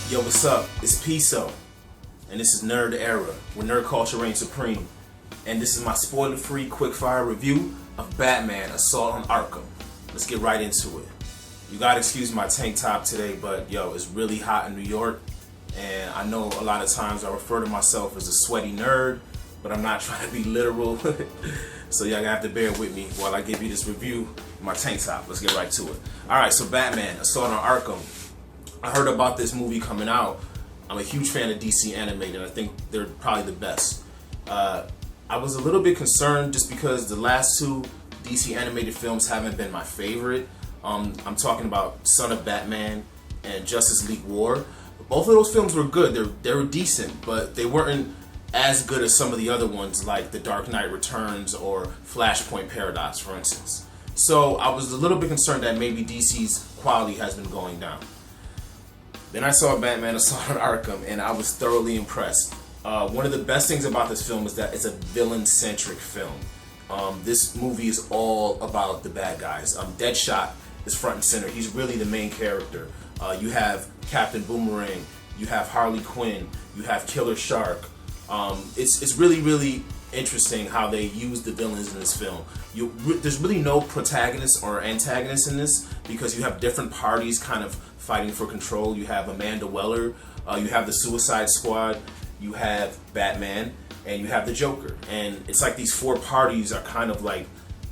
Yo, what's up? It's P.SO, and this is Nerd Era, where nerd culture reigns supreme. And this is my spoiler-free, quick-fire review of Batman: Assault on Arkham. Let's get right into it. You gotta excuse my tank top today, but yo, it's really hot in New York, and I know a lot of times I refer to myself as a sweaty nerd, but I'm not trying to be literal. So y'all gonna have to bear with me while I give you this review of my tank top. Let's get right to it. Alright, so Batman: Assault on Arkham. I heard about this movie coming out. I'm a huge fan of DC animated. I think they're probably the best. I was a little bit concerned just because the last two DC animated films haven't been my favorite. I'm talking about Son of Batman and Justice League War. Both of those films were good. They were decent, but they weren't as good as some of the other ones like The Dark Knight Returns or Flashpoint Paradox, for instance. So I was a little bit concerned that maybe DC's quality has been going down. Then I saw Batman: Assault on Arkham, and I was thoroughly impressed. One of the best things about this film is that it's a villain-centric film. This movie is all about the bad guys. Deadshot is front and center. He's really the main character. You have Captain Boomerang, you have Harley Quinn, you have Killer Shark. It's really, really interesting how they use the villains in this film. There's really no protagonist or antagonist in this because you have different parties kind of fighting for control. You have Amanda Weller, you have the Suicide Squad, you have Batman, and you have the Joker. And it's like these four parties are kind of like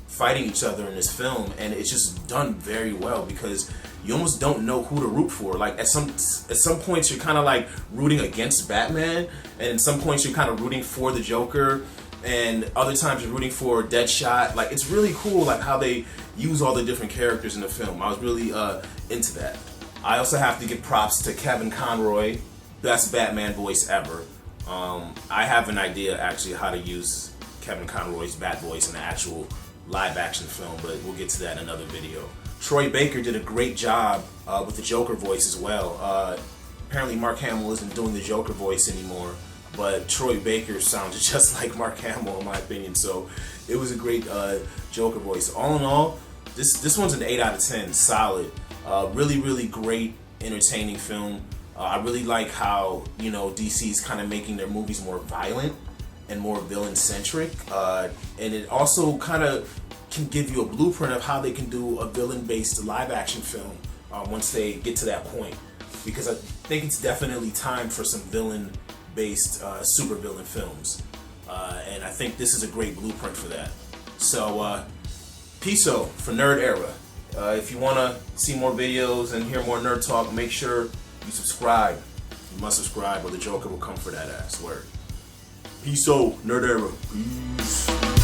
fighting each other in this film, and it's just done very well because you almost don't know who to root for. Like at some points you're kind of like rooting against Batman, and at some points you're kind of rooting for the Joker, and other times you're rooting for Deadshot. Like it's really cool like how they use all the different characters in the film. I was really into that. I also have to give props to Kevin Conroy, best Batman voice ever. I have an idea actually how to use Kevin Conroy's Bat voice in the actual live action film, but we'll get to that in another video. Troy Baker did a great job with the Joker voice as well. Apparently Mark Hamill isn't doing the Joker voice anymore, but Troy Baker sounded just like Mark Hamill in my opinion, so it was a great Joker voice. All in all, this one's an 8 out of 10, solid. Really, really great, entertaining film. I really like how, you know, DC's kind of making their movies more violent and more villain-centric, and it also kind of can give you a blueprint of how they can do a villain-based live-action film once they get to that point. Because I think it's definitely time for some villain-based supervillain films, and I think this is a great blueprint for that. So, P.SO for Nerd Era. If you want to see more videos and hear more nerd talk, make sure you subscribe. You must subscribe or the Joker will come for that ass. Word. P.SO, Nerd Era. Peace.